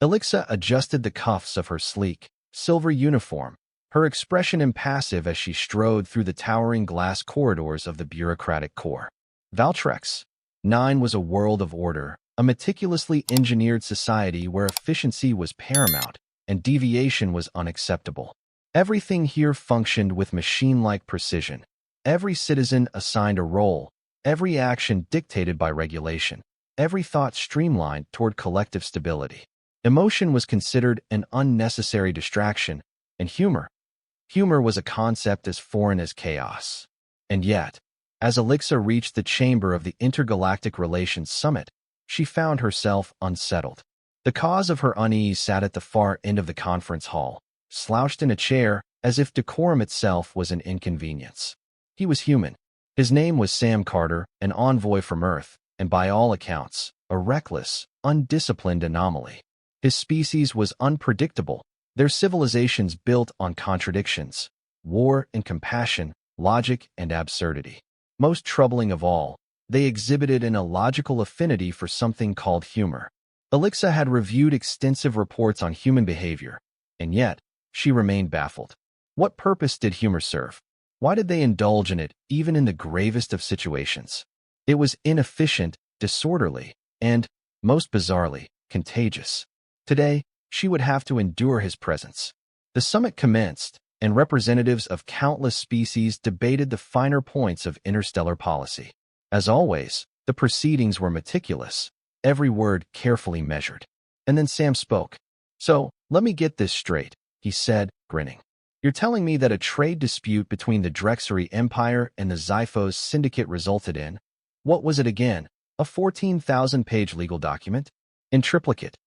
Ellixa adjusted the cuffs of her sleek, silver uniform, her expression impassive as she strode through the towering glass corridors of the bureaucratic core. Valtrex 9 was a world of order, a meticulously engineered society where efficiency was paramount and deviation was unacceptable. Everything here functioned with machine-like precision. Every citizen assigned a role, every action dictated by regulation, every thought streamlined toward collective stability. Emotion was considered an unnecessary distraction, and humor was a concept as foreign as chaos. And yet, as Ellixa reached the chamber of the Intergalactic Relations Summit, she found herself unsettled. The cause of her unease sat at the far end of the conference hall, slouched in a chair as if decorum itself was an inconvenience. He was human. His name was Sam Carter, an envoy from Earth, and by all accounts, a reckless, undisciplined anomaly. His species was unpredictable, their civilizations built on contradictions, war and compassion, logic and absurdity. Most troubling of all, they exhibited an illogical affinity for something called humor. Ellixa had reviewed extensive reports on human behavior, and yet, she remained baffled. What purpose did humor serve? Why did they indulge in it, even in the gravest of situations? It was inefficient, disorderly, and, most bizarrely, contagious. Today, she would have to endure his presence. The summit commenced, and representatives of countless species debated the finer points of interstellar policy. As always, the proceedings were meticulous, every word carefully measured. And then Sam spoke. "So, let me get this straight," he said, grinning. "You're telling me that a trade dispute between the Drexery Empire and the Xiphos Syndicate resulted in, what was it again, a 14,000-page legal document? In triplicate."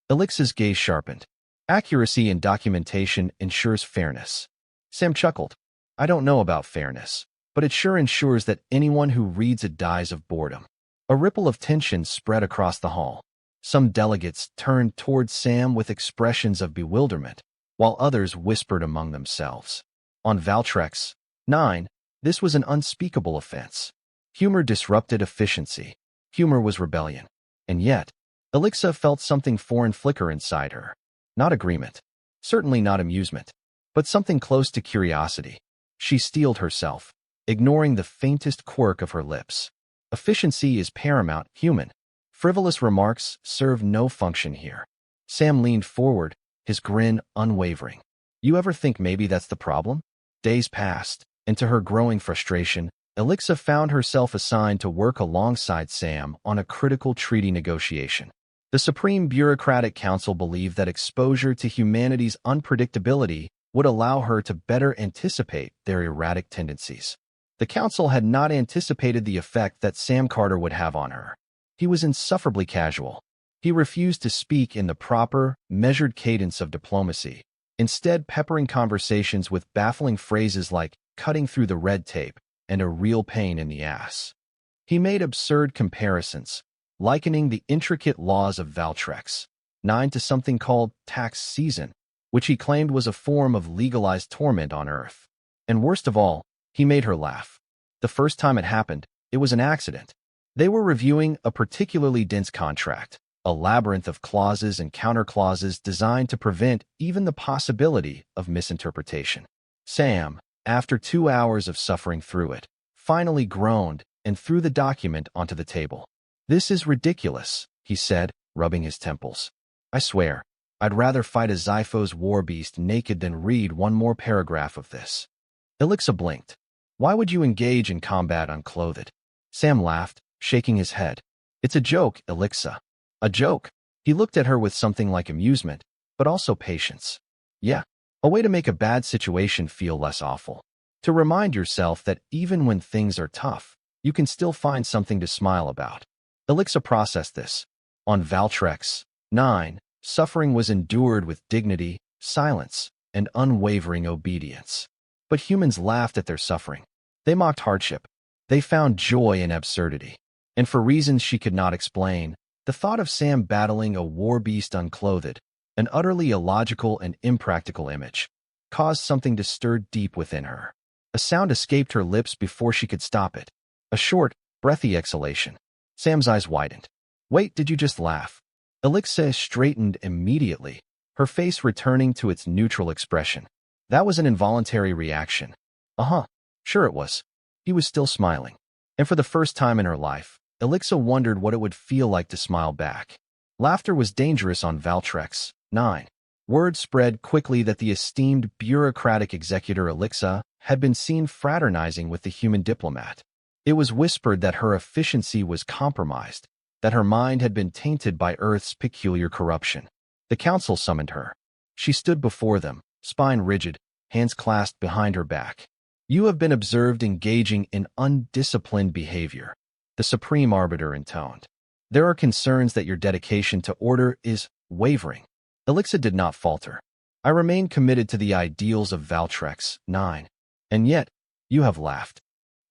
Elixa's gaze sharpened. "Accuracy in documentation ensures fairness." Sam chuckled. "I don't know about fairness, but it sure ensures that anyone who reads it dies of boredom." A ripple of tension spread across the hall. Some delegates turned toward Sam with expressions of bewilderment, while others whispered among themselves. On Valtrex 9, this was an unspeakable offense. Humor disrupted efficiency. Humor was rebellion. And yet, Ellixa felt something foreign flicker inside her. Not agreement. Certainly not amusement. But something close to curiosity. She steeled herself, ignoring the faintest quirk of her lips. Efficiency is paramount, human. Frivolous remarks serve no function here. Sam leaned forward, his grin unwavering. "You ever think maybe that's the problem?" Days passed, and to her growing frustration, Ellixa found herself assigned to work alongside Sam on a critical treaty negotiation. The Supreme Bureaucratic Council believed that exposure to humanity's unpredictability would allow her to better anticipate their erratic tendencies. The Council had not anticipated the effect that Sam Carter would have on her. He was insufferably casual. He refused to speak in the proper, measured cadence of diplomacy, instead peppering conversations with baffling phrases like "cutting through the red tape" and "a real pain in the ass." He made absurd comparisons, likening the intricate laws of Valtrex 9 to something called tax season, which he claimed was a form of legalized torment on Earth. And worst of all, he made her laugh. The first time it happened, it was an accident. They were reviewing a particularly dense contract, a labyrinth of clauses and counterclauses designed to prevent even the possibility of misinterpretation. Sam, after 2 hours of suffering through it, finally groaned and threw the document onto the table. "This is ridiculous," he said, rubbing his temples. "I swear, I'd rather fight a Xiphos war beast naked than read one more paragraph of this." Ellixa blinked. "Why would you engage in combat unclothed?" Sam laughed, shaking his head. "It's a joke, Ellixa." "A joke?" He looked at her with something like amusement, but also patience. "Yeah, a way to make a bad situation feel less awful. To remind yourself that even when things are tough, you can still find something to smile about." Ellixa processed this. On Valtrex 9, suffering was endured with dignity, silence, and unwavering obedience. But humans laughed at their suffering. They mocked hardship. They found joy in absurdity. And for reasons she could not explain, the thought of Sam battling a war beast unclothed, an utterly illogical and impractical image, caused something to stir deep within her. A sound escaped her lips before she could stop it. A short, breathy exhalation. Sam's eyes widened. "Wait, did you just laugh?" Ellixa straightened immediately, her face returning to its neutral expression. That was an involuntary reaction. Uh-huh. Sure it was. He was still smiling. And for the first time in her life, Ellixa wondered what it would feel like to smile back. Laughter was dangerous on Valtrex. 9. Word spread quickly that the esteemed bureaucratic executor Ellixa had been seen fraternizing with the human diplomat. It was whispered that her efficiency was compromised, that her mind had been tainted by Earth's peculiar corruption. The council summoned her. She stood before them, spine rigid, hands clasped behind her back. You have been observed engaging in undisciplined behavior, the supreme arbiter intoned. There are concerns that your dedication to order is wavering. Ellixa did not falter. I remain committed to the ideals of Valtrex. 9. And yet, you have laughed.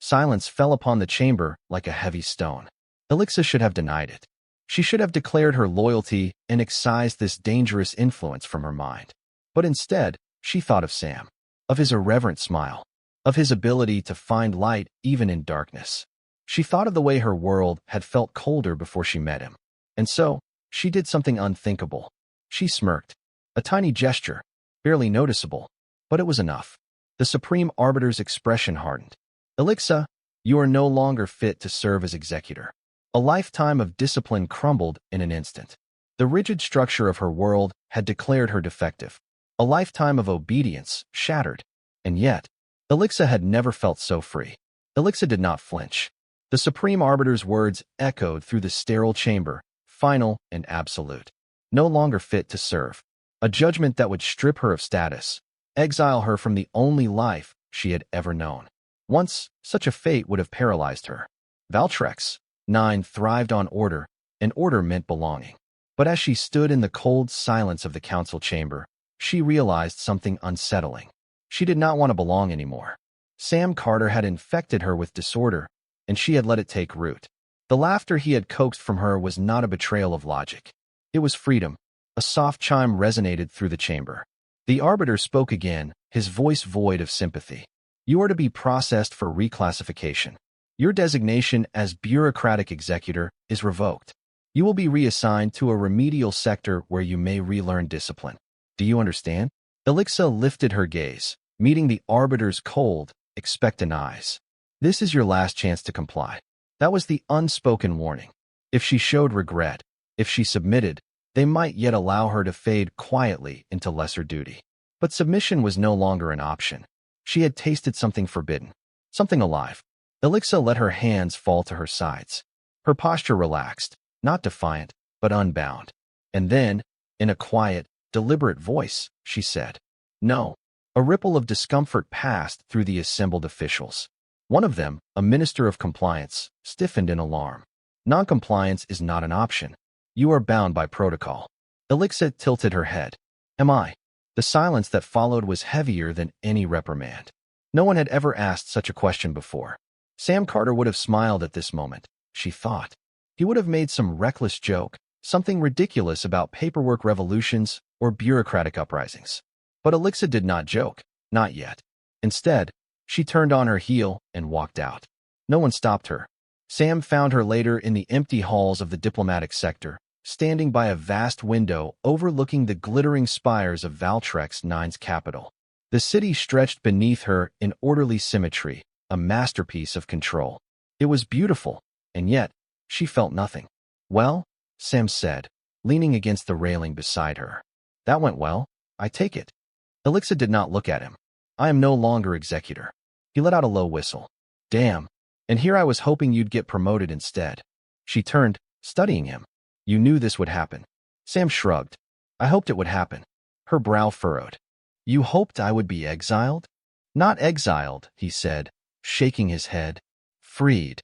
Silence fell upon the chamber like a heavy stone. Ellixa should have denied it. She should have declared her loyalty and excised this dangerous influence from her mind. But instead, she thought of Sam, of his irreverent smile, of his ability to find light even in darkness. She thought of the way her world had felt colder before she met him. And so, she did something unthinkable. She smirked. A tiny gesture, barely noticeable, but it was enough. The Supreme Arbiter's expression hardened. Ellixa, you are no longer fit to serve as executor. A lifetime of discipline crumbled in an instant. The rigid structure of her world had declared her defective. A lifetime of obedience shattered. And yet, Ellixa had never felt so free. Ellixa did not flinch. The Supreme Arbiter's words echoed through the sterile chamber, final and absolute. No longer fit to serve. A judgment that would strip her of status, exile her from the only life she had ever known. Once, such a fate would have paralyzed her. Valtrex. 9 thrived on order, and order meant belonging. But as she stood in the cold silence of the council chamber, she realized something unsettling. She did not want to belong anymore. Sam Carter had infected her with disorder, and she had let it take root. The laughter he had coaxed from her was not a betrayal of logic. It was freedom. A soft chime resonated through the chamber. The arbiter spoke again, his voice void of sympathy. You are to be processed for reclassification. Your designation as bureaucratic executor is revoked. You will be reassigned to a remedial sector where you may relearn discipline. Do you understand? Ellixa lifted her gaze, meeting the arbiter's cold, expectant eyes. This is your last chance to comply. That was the unspoken warning. If she showed regret, if she submitted, they might yet allow her to fade quietly into lesser duty. But submission was no longer an option. She had tasted something forbidden, something alive. Ellixa let her hands fall to her sides. Her posture relaxed, not defiant, but unbound. And then, in a quiet, deliberate voice, she said, "No." A ripple of discomfort passed through the assembled officials. One of them, a minister of compliance, stiffened in alarm. Noncompliance is not an option. You are bound by protocol. Ellixa tilted her head. Am I? The silence that followed was heavier than any reprimand. No one had ever asked such a question before. Sam Carter would have smiled at this moment, she thought. He would have made some reckless joke, something ridiculous about paperwork revolutions or bureaucratic uprisings. But Ellixa did not joke, not yet. Instead, she turned on her heel and walked out. No one stopped her. Sam found her later in the empty halls of the diplomatic sector, standing by a vast window overlooking the glittering spires of Valtrex 9's capital. The city stretched beneath her in orderly symmetry, a masterpiece of control. It was beautiful, and yet, she felt nothing. Well, Sam said, leaning against the railing beside her. That went well, I take it. Ellixa did not look at him. I am no longer executor. He let out a low whistle. Damn, and here I was hoping you'd get promoted instead. She turned, studying him. You knew this would happen. Sam shrugged. I hoped it would happen. Her brow furrowed. You hoped I would be exiled? Not exiled, he said, shaking his head. Freed.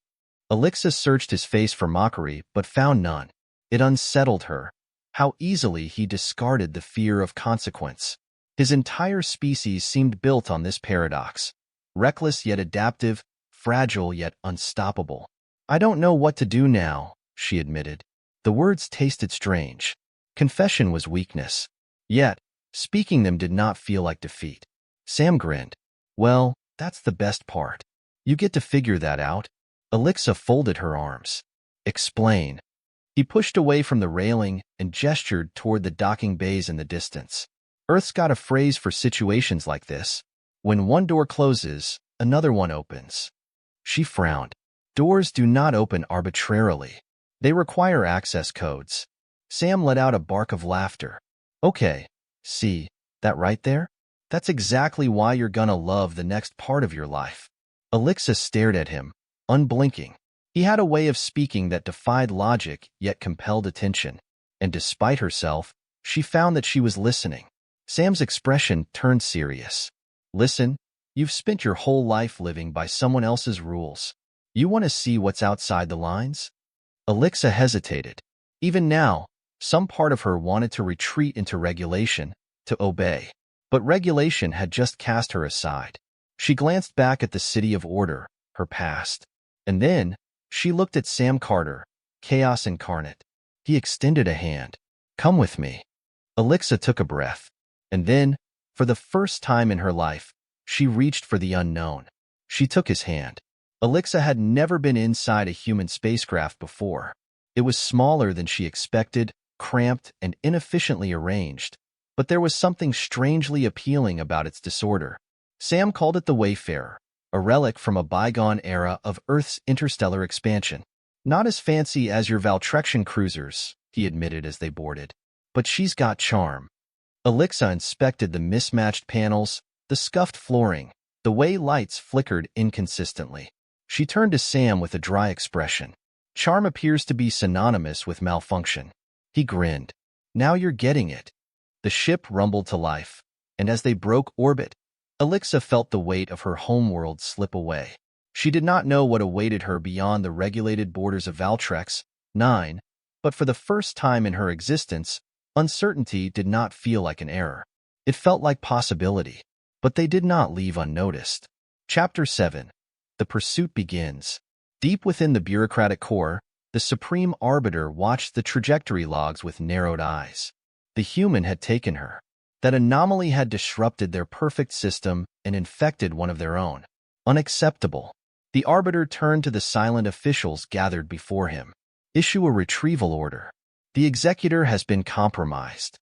Ellixa searched his face for mockery, but found none. It unsettled her. How easily he discarded the fear of consequence. His entire species seemed built on this paradox. Reckless yet adaptive, fragile yet unstoppable. I don't know what to do now, she admitted. The words tasted strange. Confession was weakness. Yet, speaking them did not feel like defeat. Sam grinned. Well, that's the best part. You get to figure that out. Ellixa folded her arms. Explain. He pushed away from the railing and gestured toward the docking bays in the distance. Earth's got a phrase for situations like this. When one door closes, another one opens. She frowned. Doors do not open arbitrarily. They require access codes. Sam let out a bark of laughter. Okay, see, that right there? That's exactly why you're gonna love the next part of your life. Ellixa stared at him, unblinking. He had a way of speaking that defied logic yet compelled attention, and despite herself, she found that she was listening. Sam's expression turned serious. Listen, you've spent your whole life living by someone else's rules. You want to see what's outside the lines? Ellixa hesitated. Even now, some part of her wanted to retreat into regulation, to obey. But regulation had just cast her aside. She glanced back at the city of order, her past. And then, she looked at Sam Carter, chaos incarnate. He extended a hand. Come with me. Ellixa took a breath. And then, for the first time in her life, she reached for the unknown. She took his hand. Ellixa had never been inside a human spacecraft before. It was smaller than she expected, cramped and inefficiently arranged. But there was something strangely appealing about its disorder. Sam called it the Wayfarer, a relic from a bygone era of Earth's interstellar expansion. Not as fancy as your Valtrexian cruisers, he admitted as they boarded. But she's got charm. Ellixa inspected the mismatched panels, the scuffed flooring, the way lights flickered inconsistently. She turned to Sam with a dry expression. Charm appears to be synonymous with malfunction. He grinned. Now you're getting it. The ship rumbled to life, and as they broke orbit, Ellixa felt the weight of her homeworld slip away. She did not know what awaited her beyond the regulated borders of Valtrex 9, but for the first time in her existence, uncertainty did not feel like an error. It felt like possibility, but they did not leave unnoticed. Chapter 7. The pursuit begins. Deep within the bureaucratic core, the supreme arbiter watched the trajectory logs with narrowed eyes. The human had taken her. That anomaly had disrupted their perfect system and infected one of their own. Unacceptable. The arbiter turned to the silent officials gathered before him. Issue a retrieval order. The executor has been compromised.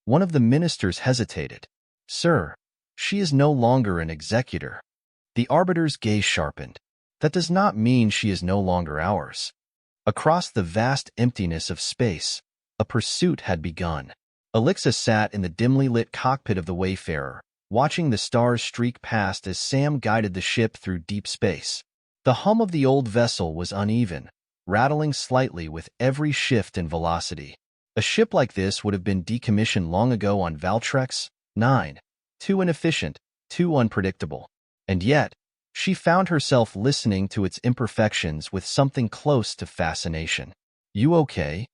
One of the ministers hesitated. Sir, she is no longer an executor. The arbiter's gaze sharpened. That does not mean she is no longer ours. Across the vast emptiness of space, a pursuit had begun. Ellixa sat in the dimly lit cockpit of the Wayfarer, watching the stars streak past as Sam guided the ship through deep space. The hum of the old vessel was uneven, rattling slightly with every shift in velocity. A ship like this would have been decommissioned long ago on Valtrex 9. Too inefficient, too unpredictable. And yet, she found herself listening to its imperfections with something close to fascination. You okay?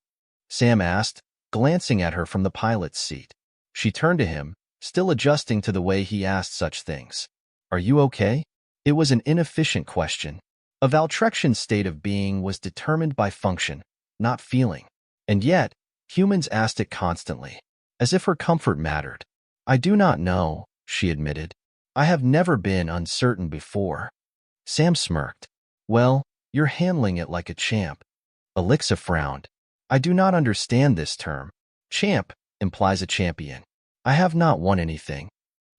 Sam asked, glancing at her from the pilot's seat. She turned to him, still adjusting to the way he asked such things. Are you okay? It was an inefficient question. A Valtrexian state of being was determined by function, not feeling. And yet, humans asked it constantly, as if her comfort mattered. I do not know, she admitted. I have never been uncertain before. Sam smirked. Well, you're handling it like a champ. Ellixa frowned. I do not understand this term. Champ implies a champion. I have not won anything.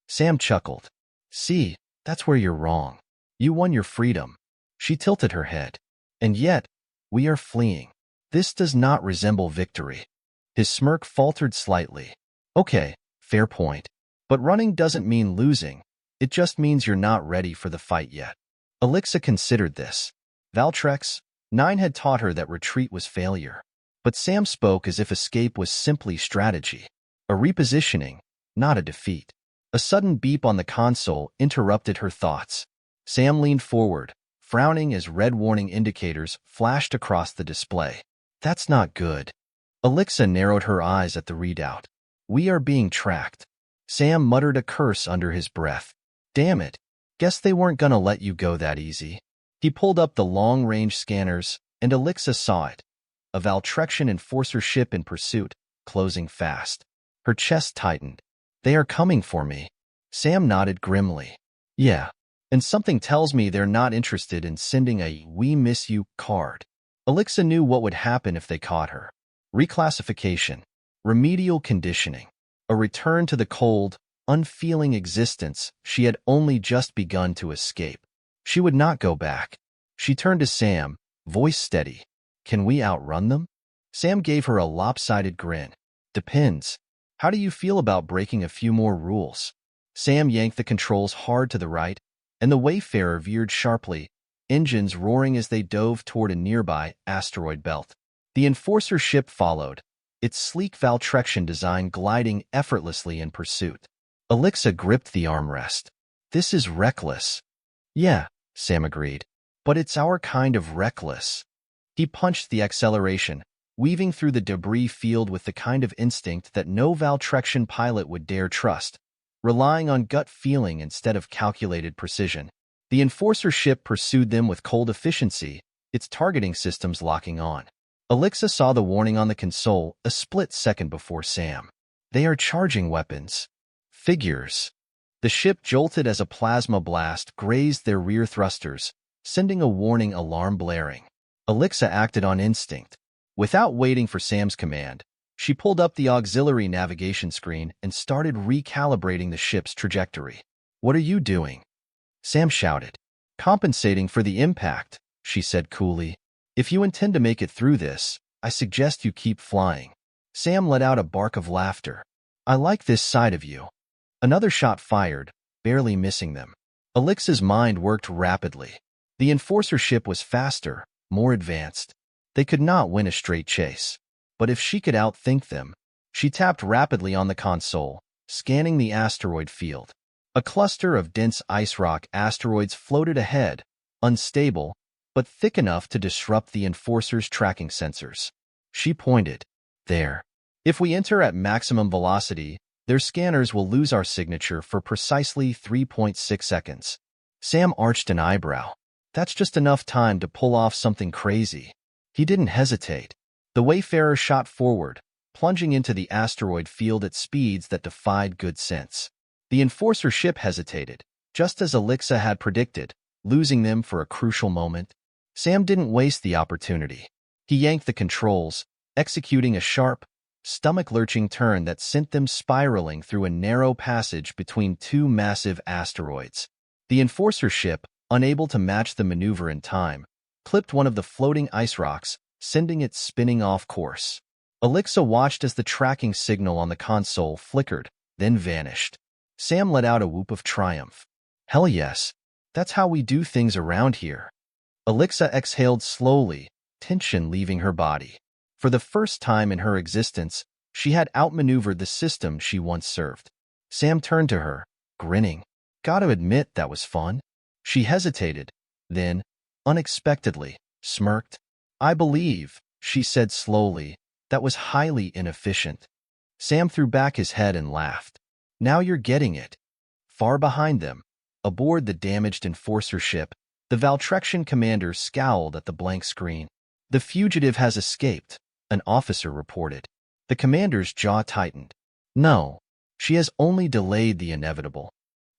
Sam chuckled. See, that's where you're wrong. You won your freedom. She tilted her head. And yet, we are fleeing. This does not resemble victory. His smirk faltered slightly. Okay, fair point. But running doesn't mean losing. It just means you're not ready for the fight yet. Ellixa considered this. Valtrex 9 had taught her that retreat was failure. But Sam spoke as if escape was simply strategy. A repositioning, not a defeat. A sudden beep on the console interrupted her thoughts. Sam leaned forward, frowning as red warning indicators flashed across the display. That's not good. Ellixa narrowed her eyes at the readout. We are being tracked. Sam muttered a curse under his breath. Damn it. Guess they weren't gonna let you go that easy. He pulled up the long-range scanners, and Ellixa saw it. A Valtrexian enforcer ship in pursuit, closing fast. Her chest tightened. They are coming for me. Sam nodded grimly. Yeah, and something tells me they're not interested in sending a "we miss you" card. Ellixa knew what would happen if they caught her. Reclassification, remedial conditioning, a return to the cold, unfeeling existence she had only just begun to escape. She would not go back. She turned to Sam, voice steady. Can we outrun them? Sam gave her a lopsided grin. Depends. How do you feel about breaking a few more rules? Sam yanked the controls hard to the right, and the Wayfarer veered sharply, engines roaring as they dove toward a nearby asteroid belt. The Enforcer ship followed, its sleek Valtrexian design gliding effortlessly in pursuit. Ellixa gripped the armrest. This is reckless. Yeah, Sam agreed. But it's our kind of reckless. He punched the acceleration, weaving through the debris field with the kind of instinct that no Valtrexian pilot would dare trust, relying on gut feeling instead of calculated precision. The Enforcer ship pursued them with cold efficiency, its targeting systems locking on. Ellixa saw the warning on the console a split second before Sam. They are charging weapons. Figures. The ship jolted as a plasma blast grazed their rear thrusters, sending a warning alarm blaring. Ellixa acted on instinct. Without waiting for Sam's command, she pulled up the auxiliary navigation screen and started recalibrating the ship's trajectory. What are you doing? Sam shouted. Compensating for the impact, she said coolly. If you intend to make it through this, I suggest you keep flying. Sam let out a bark of laughter. I like this side of you. Another shot fired, barely missing them. Ellixa's mind worked rapidly. The Enforcer ship was faster, more advanced. They could not win a straight chase. But if she could outthink them, she tapped rapidly on the console, scanning the asteroid field. A cluster of dense ice rock asteroids floated ahead, unstable, but thick enough to disrupt the Enforcer's tracking sensors. She pointed. There. If we enter at maximum velocity, their scanners will lose our signature for precisely 3.6 seconds. Sam arched an eyebrow. That's just enough time to pull off something crazy. He didn't hesitate. The Wayfarer shot forward, plunging into the asteroid field at speeds that defied good sense. The Enforcer ship hesitated, just as Ellixa had predicted, losing them for a crucial moment. Sam didn't waste the opportunity. He yanked the controls, executing a sharp, stomach-lurching turn that sent them spiraling through a narrow passage between two massive asteroids. The Enforcer ship, unable to match the maneuver in time, clipped one of the floating ice rocks, sending it spinning off course. Ellixa watched as the tracking signal on the console flickered, then vanished. Sam let out a whoop of triumph. Hell yes, that's how we do things around here. Ellixa exhaled slowly, tension leaving her body. For the first time in her existence, she had outmaneuvered the system she once served. Sam turned to her, grinning. Gotta admit that was fun. She hesitated, then, unexpectedly, smirked. I believe, she said slowly, that was highly inefficient. Sam threw back his head and laughed. Now you're getting it. Far behind them, aboard the damaged Enforcer ship, the Valtrexian commander scowled at the blank screen. The fugitive has escaped, an officer reported. The commander's jaw tightened. No, she has only delayed the inevitable.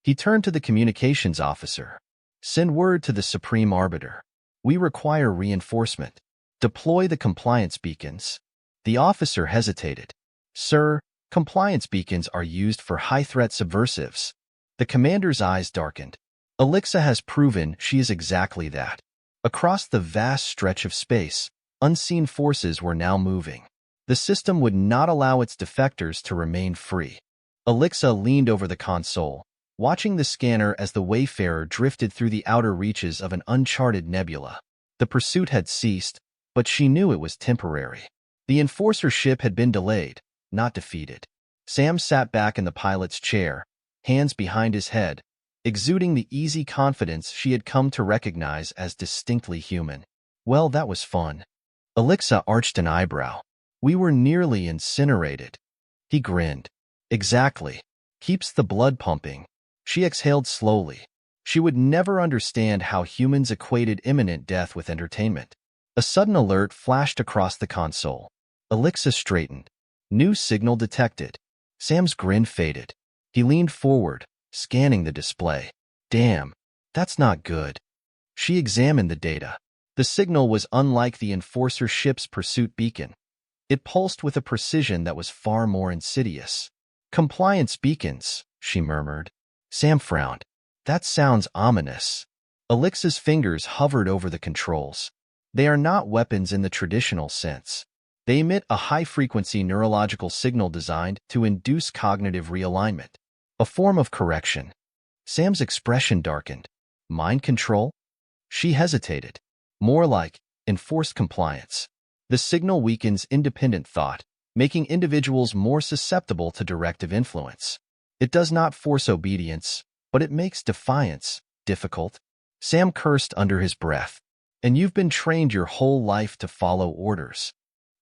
He turned to the communications officer. Send word to the Supreme Arbiter. We require reinforcement. Deploy the compliance beacons. The officer hesitated. Sir, compliance beacons are used for high-threat subversives. The commander's eyes darkened. Ellixa has proven she is exactly that. Across the vast stretch of space, unseen forces were now moving. The system would not allow its defectors to remain free. Ellixa leaned over the console, watching the scanner as the Wayfarer drifted through the outer reaches of an uncharted nebula. The pursuit had ceased, but she knew it was temporary. The Enforcer ship had been delayed, not defeated. Sam sat back in the pilot's chair, hands behind his head, exuding the easy confidence she had come to recognize as distinctly human. Well, that was fun. Ellixa arched an eyebrow. We were nearly incinerated. He grinned. Exactly. Keeps the blood pumping. She exhaled slowly. She would never understand how humans equated imminent death with entertainment. A sudden alert flashed across the console. Ellixa straightened. New signal detected. Sam's grin faded. He leaned forward, scanning the display. Damn, that's not good. She examined the data. The signal was unlike the Enforcer ship's pursuit beacon. It pulsed with a precision that was far more insidious. "Compliance beacons," she murmured. Sam frowned. "That sounds ominous." Elixa's fingers hovered over the controls. "They are not weapons in the traditional sense. They emit a high-frequency neurological signal designed to induce cognitive realignment. A form of correction." Sam's expression darkened. "Mind control?" She hesitated. "More like enforced compliance. The signal weakens independent thought, making individuals more susceptible to directive influence. It does not force obedience, but it makes defiance difficult." Sam cursed under his breath. "And you've been trained your whole life to follow orders."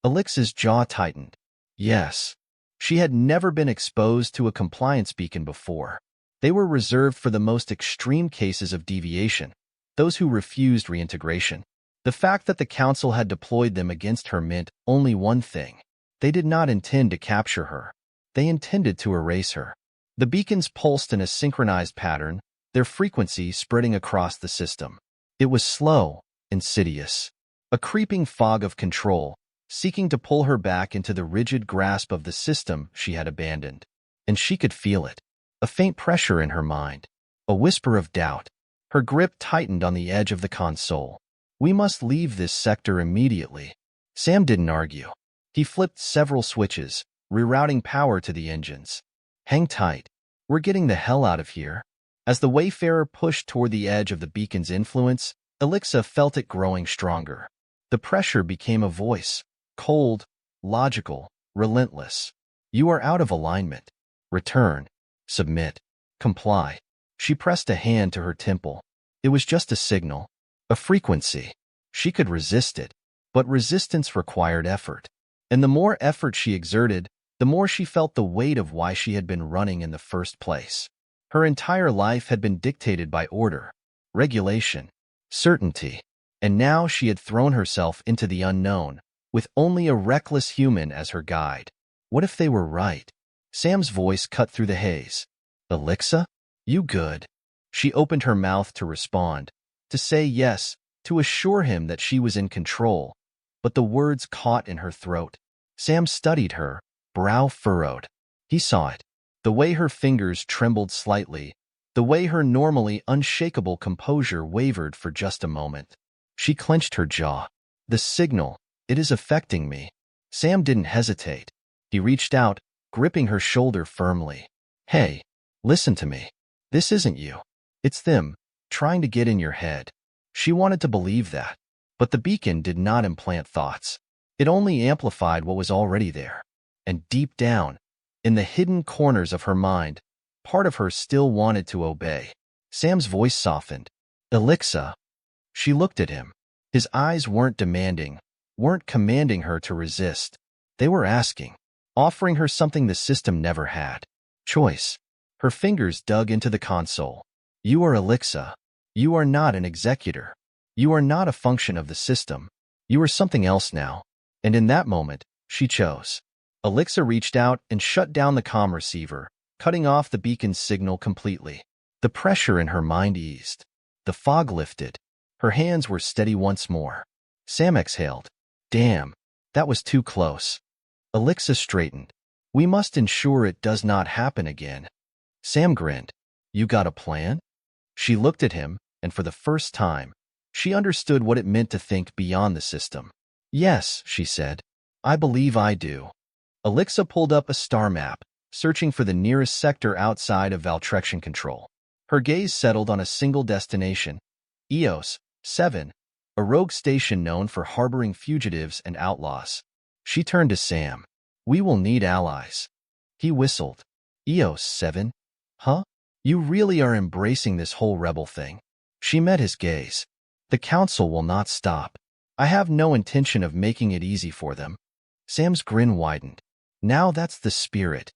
Elixa's jaw tightened. Yes. She had never been exposed to a compliance beacon before. They were reserved for the most extreme cases of deviation, those who refused reintegration. The fact that the Council had deployed them against her meant only one thing. They did not intend to capture her. They intended to erase her. The beacons pulsed in a synchronized pattern, their frequency spreading across the system. It was slow, insidious, a creeping fog of control, seeking to pull her back into the rigid grasp of the system she had abandoned. And she could feel it, a faint pressure in her mind, a whisper of doubt. Her grip tightened on the edge of the console. "We must leave this sector immediately." Sam didn't argue. He flipped several switches, rerouting power to the engines. "Hang tight. We're getting the hell out of here." As the Wayfarer pushed toward the edge of the beacon's influence, Ellixa felt it growing stronger. The pressure became a voice, cold, logical, relentless. "You are out of alignment. Return. Submit. Comply." She pressed a hand to her temple. It was just a signal, a frequency. She could resist it, but resistance required effort. And the more effort she exerted, the more she felt the weight of why she had been running in the first place. Her entire life had been dictated by order, regulation, certainty, and now she had thrown herself into the unknown, with only a reckless human as her guide. What if they were right? Sam's voice cut through the haze. "Ellixa? You good?" She opened her mouth to respond, to say yes, to assure him that she was in control, but the words caught in her throat. Sam studied her, brow furrowed. He saw it. The way her fingers trembled slightly, the way her normally unshakable composure wavered for just a moment. She clenched her jaw. "The signal, it is affecting me." Sam didn't hesitate. He reached out, gripping her shoulder firmly. "Hey, listen to me. This isn't you. It's them, trying to get in your head." She wanted to believe that, but the beacon did not implant thoughts. It only amplified what was already there. And deep down, in the hidden corners of her mind, part of her still wanted to obey. Sam's voice softened. "Ellixa." She looked at him. His eyes weren't demanding, weren't commanding her to resist. They were asking, offering her something the system never had. Choice. Her fingers dug into the console. "You are Ellixa. You are not an executor. You are not a function of the system. You are something else now." And in that moment, she chose. Ellixa reached out and shut down the comm receiver, cutting off the beacon's signal completely. The pressure in her mind eased. The fog lifted. Her hands were steady once more. Sam exhaled. "Damn, that was too close." Ellixa straightened. "We must ensure it does not happen again." Sam grinned. "You got a plan?" She looked at him, and for the first time, she understood what it meant to think beyond the system. "Yes," she said. "I believe I do." Ellixa pulled up a star map, searching for the nearest sector outside of Valtrection control. Her gaze settled on a single destination, EOS 7, a rogue station known for harboring fugitives and outlaws. She turned to Sam. "We will need allies." He whistled. "EOS 7? Huh? You really are embracing this whole rebel thing?" She met his gaze. "The Council will not stop. I have no intention of making it easy for them." Sam's grin widened. "Now that's the spirit."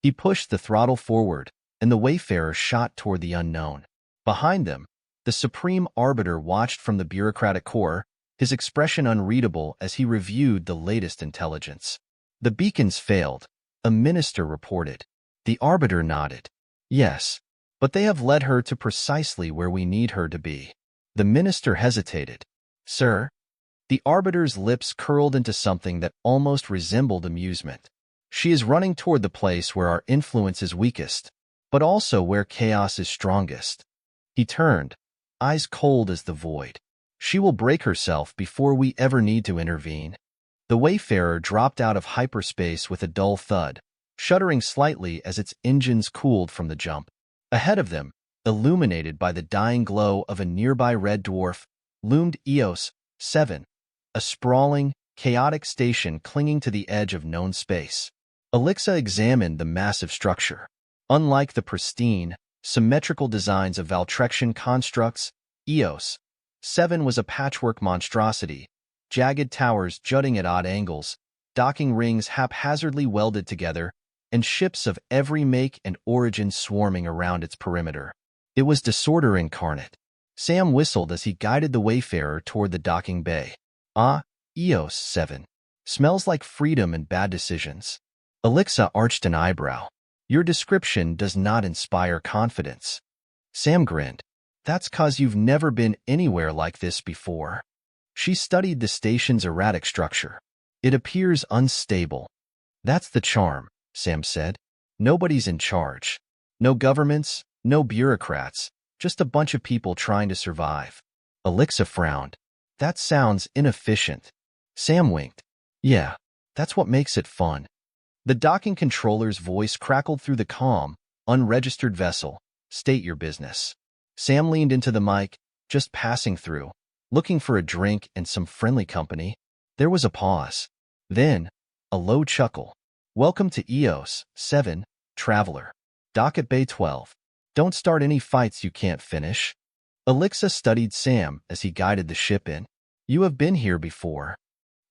He pushed the throttle forward, and the Wayfarer shot toward the unknown. Behind them, the Supreme Arbiter watched from the bureaucratic core, his expression unreadable as he reviewed the latest intelligence. "The beacons failed," a minister reported. The Arbiter nodded. "Yes, but they have led her to precisely where we need her to be." The minister hesitated. Sir? The arbiter's lips curled into something that almost resembled amusement. She is running toward the place where our influence is weakest, but also where chaos is strongest. He turned, eyes cold as the void. She will break herself before we ever need to intervene. The Wayfarer dropped out of hyperspace with a dull thud, shuddering slightly as its engines cooled from the jump. Ahead of them, illuminated by the dying glow of a nearby red dwarf, loomed Eos 7, a sprawling, chaotic station clinging to the edge of known space. Ellixa examined the massive structure. Unlike the pristine, symmetrical designs of Valtrexian constructs, Eos 7 was a patchwork monstrosity, jagged towers jutting at odd angles, docking rings haphazardly welded together, and ships of every make and origin swarming around its perimeter. It was disorder incarnate. Sam whistled as he guided the Wayfarer toward the docking bay. Ah, Eos 7. Smells like freedom and bad decisions. Ellixa arched an eyebrow. Your description does not inspire confidence. Sam grinned. That's 'cause you've never been anywhere like this before. She studied the station's erratic structure. It appears unstable. That's the charm, Sam said. Nobody's in charge. No governments, no bureaucrats, just a bunch of people trying to survive. Ellixa frowned. That sounds inefficient. Sam winked. Yeah, that's what makes it fun. The docking controller's voice crackled through the calm, unregistered vessel. State your business. Sam leaned into the mic, just passing through, looking for a drink and some friendly company. There was a pause. Then, a low chuckle. Welcome to Eos 7, traveler. Dock at Bay 12. Don't start any fights you can't finish. Ellixa studied Sam as he guided the ship in. You have been here before.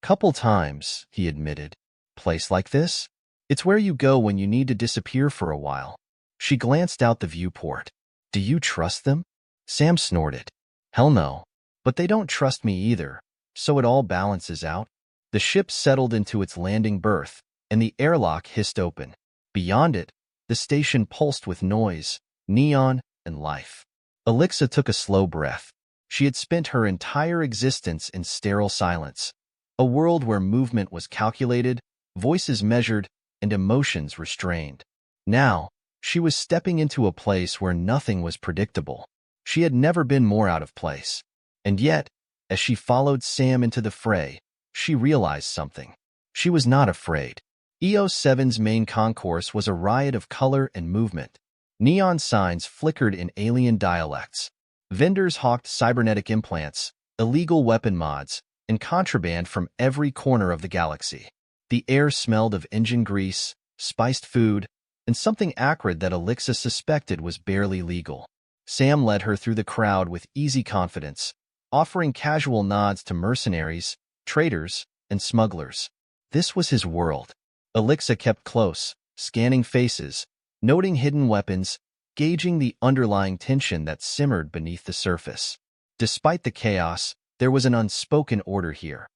Couple times, he admitted. Place like this? It's where you go when you need to disappear for a while. She glanced out the viewport. Do you trust them? Sam snorted. Hell no. But they don't trust me either, so it all balances out. The ship settled into its landing berth, and the airlock hissed open. Beyond it, the station pulsed with noise, neon, and life. Ellixa took a slow breath. She had spent her entire existence in sterile silence, a world where movement was calculated, voices measured, and emotions restrained. Now, she was stepping into a place where nothing was predictable. She had never been more out of place. And yet, as she followed Sam into the fray, she realized something. She was not afraid. Eos 7's main concourse was a riot of color and movement. Neon signs flickered in alien dialects. Vendors hawked cybernetic implants, illegal weapon mods, and contraband from every corner of the galaxy. The air smelled of engine grease, spiced food, and something acrid that Ellixa suspected was barely legal. Sam led her through the crowd with easy confidence, offering casual nods to mercenaries, traders, and smugglers. This was his world. Ellixa kept close, scanning faces, noting hidden weapons, gauging the underlying tension that simmered beneath the surface. Despite the chaos, there was an unspoken order here.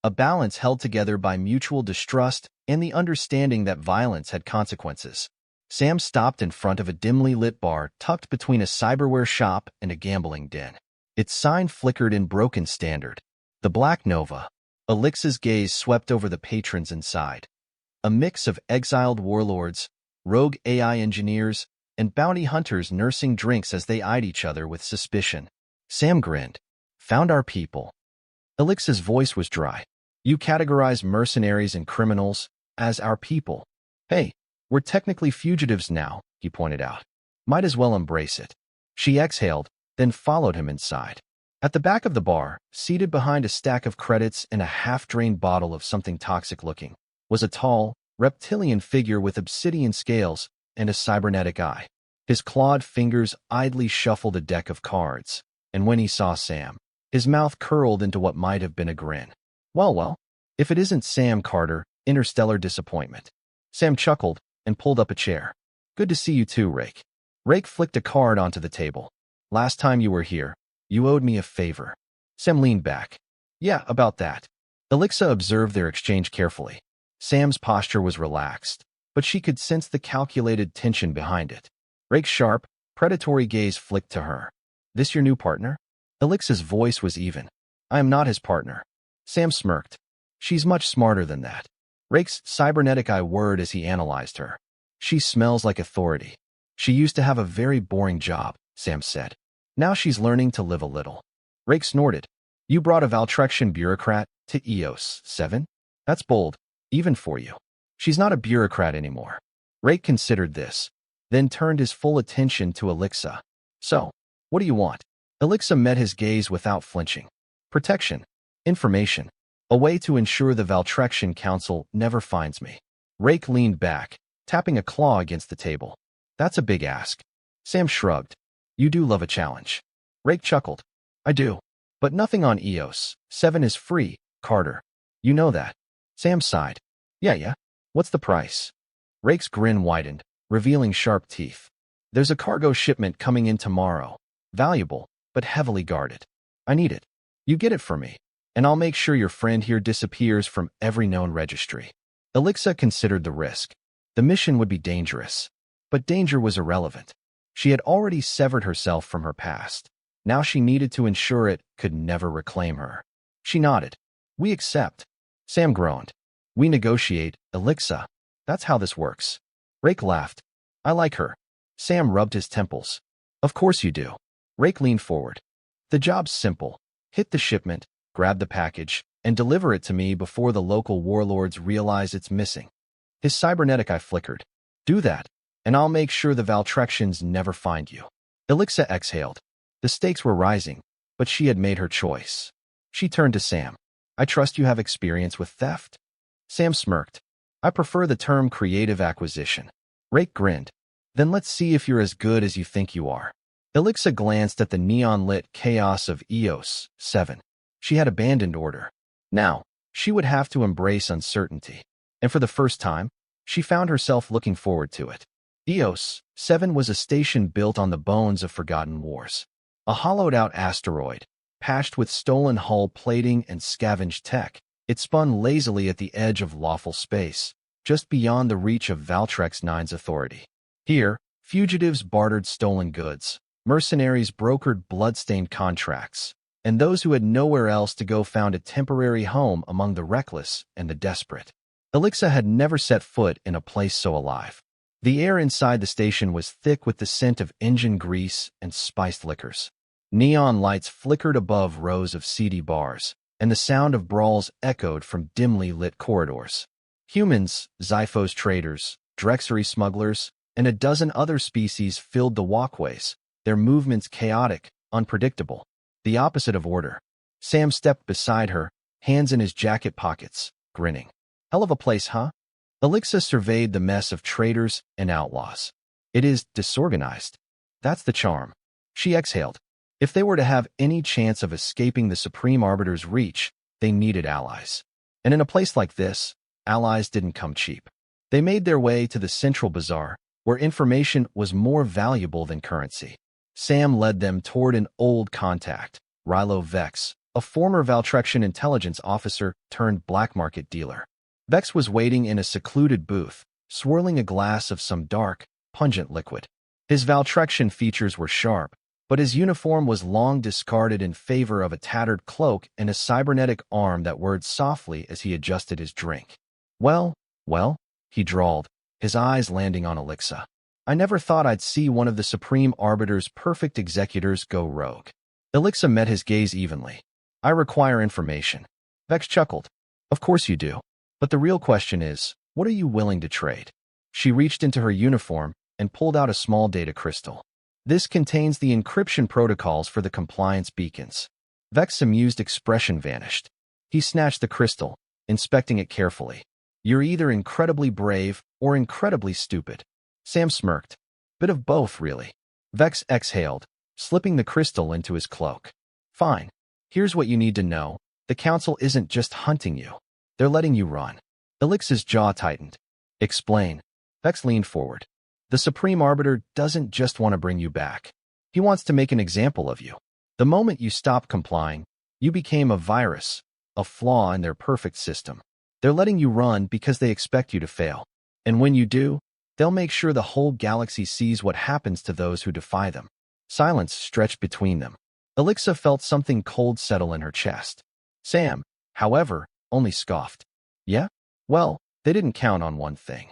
A balance held together by mutual distrust and the understanding that violence had consequences. Sam stopped in front of a dimly lit bar tucked between a cyberware shop and a gambling den. Its sign flickered in broken standard. The Black Nova. Elixa's gaze swept over the patrons inside. A mix of exiled warlords, rogue AI engineers, and bounty hunters nursing drinks as they eyed each other with suspicion. Sam grinned. Found our people. Elixa's voice was dry. You categorize mercenaries and criminals as our people. Hey, we're technically fugitives now, he pointed out. Might as well embrace it. She exhaled, then followed him inside. At the back of the bar, seated behind a stack of credits and a half-drained bottle of something toxic-looking, was a tall, reptilian figure with obsidian scales and a cybernetic eye. His clawed fingers idly shuffled a deck of cards, and when he saw Sam, his mouth curled into what might have been a grin. Well, if it isn't Sam Carter, interstellar disappointment. Sam chuckled and pulled up a chair. Good to see you too, Rake. Rake flicked a card onto the table. Last time you were here, you owed me a favor. Sam leaned back. Yeah, about that. Ellixa observed their exchange carefully. Sam's posture was relaxed, but she could sense the calculated tension behind it. Rake's sharp, predatory gaze flicked to her. This your new partner? Elixa's voice was even. I am not his partner. Sam smirked. She's much smarter than that. Rake's cybernetic eye whirred as he analyzed her. She smells like authority. She used to have a very boring job, Sam said. Now she's learning to live a little. Rake snorted. You brought a Valtrexian bureaucrat to EOS 7? That's bold, even for you. She's not a bureaucrat anymore. Rake considered this, then turned his full attention to Ellixa. So, what do you want? Ellixa met his gaze without flinching. Protection. Information. A way to ensure the Valtrexian Council never finds me. Rake leaned back, tapping a claw against the table. That's a big ask. Sam shrugged. You do love a challenge. Rake chuckled. I do. But nothing on EOS 7 is free, Carter. You know that. Sam sighed. Yeah. What's the price? Rake's grin widened, revealing sharp teeth. There's a cargo shipment coming in tomorrow. Valuable, but heavily guarded. I need it. You get it for me, and I'll make sure your friend here disappears from every known registry. Ellixa considered the risk. The mission would be dangerous. But danger was irrelevant. She had already severed herself from her past. Now she needed to ensure it could never reclaim her. She nodded. We accept. Sam groaned. We negotiate, Ellixa. That's how this works. Rake laughed. I like her. Sam rubbed his temples. Of course you do. Rake leaned forward. The job's simple. Hit the shipment, grab the package, and deliver it to me before the local warlords realize it's missing. His cybernetic eye flickered. Do that, and I'll make sure the Valtrexians never find you. Ellixa exhaled. The stakes were rising, but she had made her choice. She turned to Sam. I trust you have experience with theft? Sam smirked. I prefer the term creative acquisition. Rake grinned. Then let's see if you're as good as you think you are. Ellixa glanced at the neon-lit chaos of EOS 7. She had abandoned order. Now, she would have to embrace uncertainty. And for the first time, she found herself looking forward to it. EOS 7 was a station built on the bones of forgotten wars. A hollowed-out asteroid, patched with stolen hull plating and scavenged tech, it spun lazily at the edge of lawful space, just beyond the reach of Valtrex 9's authority. Here, fugitives bartered stolen goods, mercenaries brokered blood-stained contracts, and those who had nowhere else to go found a temporary home among the reckless and the desperate. Ellixa had never set foot in a place so alive. The air inside the station was thick with the scent of engine grease and spiced liquors. Neon lights flickered above rows of seedy bars, and the sound of brawls echoed from dimly lit corridors. Humans, Xiphos traders, Drexery smugglers, and a dozen other species filled the walkways, their movements chaotic, unpredictable, the opposite of order. Sam stepped beside her, hands in his jacket pockets, grinning. Hell of a place, huh? Ellixa surveyed the mess of traders and outlaws. It is disorganized. That's the charm. She exhaled. If they were to have any chance of escaping the Supreme Arbiter's reach, they needed allies. And in a place like this, allies didn't come cheap. They made their way to the Central Bazaar, where information was more valuable than currency. Sam led them toward an old contact, Rilo Vex, a former Valtrexian intelligence officer turned black market dealer. Vex was waiting in a secluded booth, swirling a glass of some dark, pungent liquid. His Valtrexian features were sharp, but his uniform was long discarded in favor of a tattered cloak and a cybernetic arm that whirred softly as he adjusted his drink. Well, he drawled, his eyes landing on Ellixa. I never thought I'd see one of the Supreme Arbiter's perfect executors go rogue. Ellixa met his gaze evenly. I require information. Vex chuckled. Of course you do. But the real question is, what are you willing to trade? She reached into her uniform and pulled out a small data crystal. This contains the encryption protocols for the compliance beacons. Vex's amused expression vanished. He snatched the crystal, inspecting it carefully. You're either incredibly brave or incredibly stupid. Sam smirked. Bit of both, really. Vex exhaled, slipping the crystal into his cloak. Fine. Here's what you need to know. The Council isn't just hunting you. They're letting you run. Ellixa's jaw tightened. Explain. Vex leaned forward. The Supreme Arbiter doesn't just want to bring you back. He wants to make an example of you. The moment you stopped complying, you became a virus, a flaw in their perfect system. They're letting you run because they expect you to fail. And when you do, they'll make sure the whole galaxy sees what happens to those who defy them. Silence stretched between them. Ellixa felt something cold settle in her chest. Sam, however, only scoffed. Yeah? Well, they didn't count on one thing.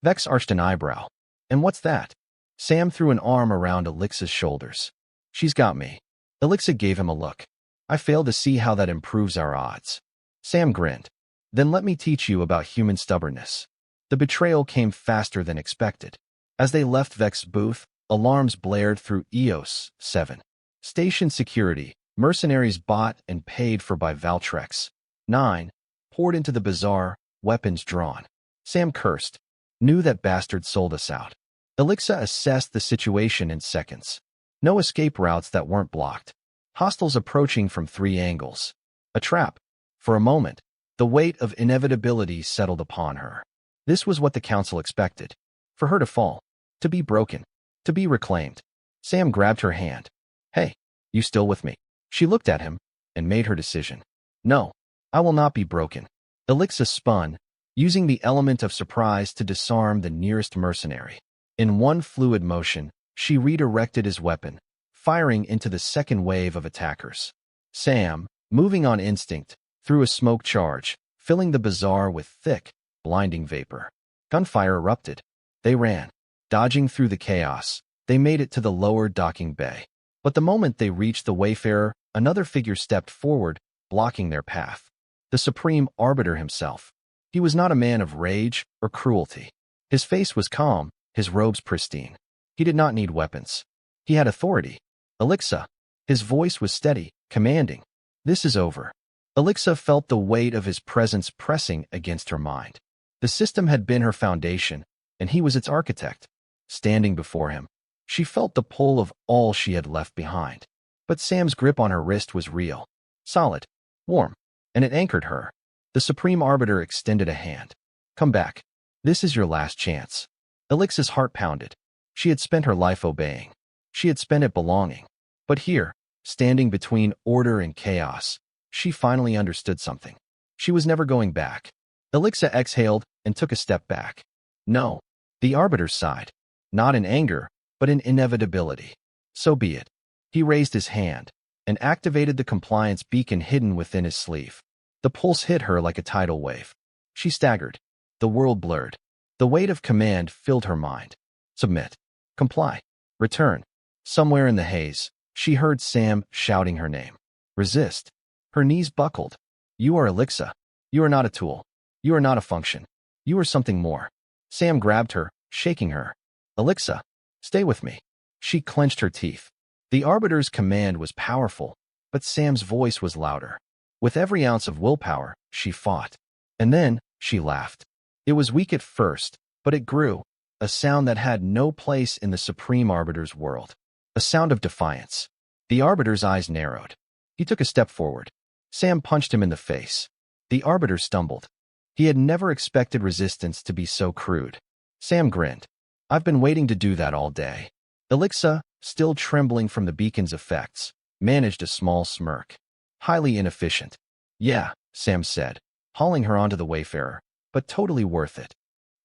Vex arched an eyebrow. And what's that? Sam threw an arm around Elixa's shoulders. She's got me. Ellixa gave him a look. I fail to see how that improves our odds. Sam grinned. Then let me teach you about human stubbornness. The betrayal came faster than expected. As they left Vex's booth, alarms blared through EOS 7. Station security, mercenaries bought and paid for by Valtrex 9, poured into the bazaar, weapons drawn. Sam cursed. Knew that bastard sold us out. Ellixa assessed the situation in seconds. No escape routes that weren't blocked. Hostiles approaching from 3 angles. A trap. For a moment, the weight of inevitability settled upon her. This was what the council expected. For her to fall. To be broken. To be reclaimed. Sam grabbed her hand. Hey, you still with me? She looked at him and made her decision. No, I will not be broken. Ellixa spun, using the element of surprise to disarm the nearest mercenary. In one fluid motion, she redirected his weapon, firing into the second wave of attackers. Sam, moving on instinct, threw a smoke charge, filling the bazaar with thick, blinding vapor. Gunfire erupted. They ran. Dodging through the chaos, they made it to the lower docking bay. But the moment they reached the Wayfarer, another figure stepped forward, blocking their path. The Supreme Arbiter himself. He was not a man of rage or cruelty. His face was calm, his robes pristine. He did not need weapons. He had authority. Ellixa. His voice was steady, commanding. This is over. Ellixa felt the weight of his presence pressing against her mind. The system had been her foundation, and he was its architect. Standing before him, she felt the pull of all she had left behind. But Sam's grip on her wrist was real, solid, warm, and it anchored her. The Supreme Arbiter extended a hand. Come back. This is your last chance. Elixa's heart pounded. She had spent her life obeying. She had spent it belonging. But here, standing between order and chaos, she finally understood something. She was never going back. Ellixa exhaled and took a step back. No. The Arbiter sighed. Not in anger, but in inevitability. So be it. He raised his hand and activated the compliance beacon hidden within his sleeve. The pulse hit her like a tidal wave. She staggered. The world blurred. The weight of command filled her mind. Submit. Comply. Return. Somewhere in the haze, she heard Sam shouting her name. Resist. Her knees buckled. You are Ellixa. You are not a tool. You are not a function. You are something more. Sam grabbed her, shaking her. Ellixa, stay with me. She clenched her teeth. The Arbiter's command was powerful, but Sam's voice was louder. With every ounce of willpower, she fought. And then, she laughed. It was weak at first, but it grew, a sound that had no place in the Supreme Arbiter's world. A sound of defiance. The Arbiter's eyes narrowed. He took a step forward. Sam punched him in the face. The Arbiter stumbled. He had never expected resistance to be so crude. Sam grinned. I've been waiting to do that all day. Ellixa, still trembling from the beacon's effects, managed a small smirk. Highly inefficient. Yeah, Sam said, hauling her onto the Wayfarer, but totally worth it.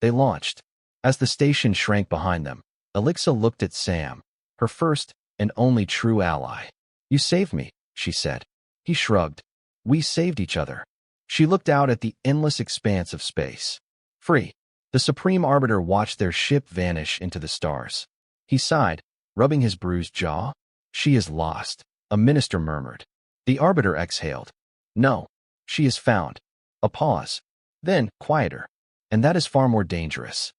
They launched. As the station shrank behind them, Ellixa looked at Sam, her first and only true ally. You saved me, she said. He shrugged. We saved each other. She looked out at the endless expanse of space. Free. The Supreme Arbiter watched their ship vanish into the stars. He sighed, rubbing his bruised jaw. She is lost, a minister murmured. The Arbiter exhaled. No, she is found. A pause. Then, quieter. And that is far more dangerous.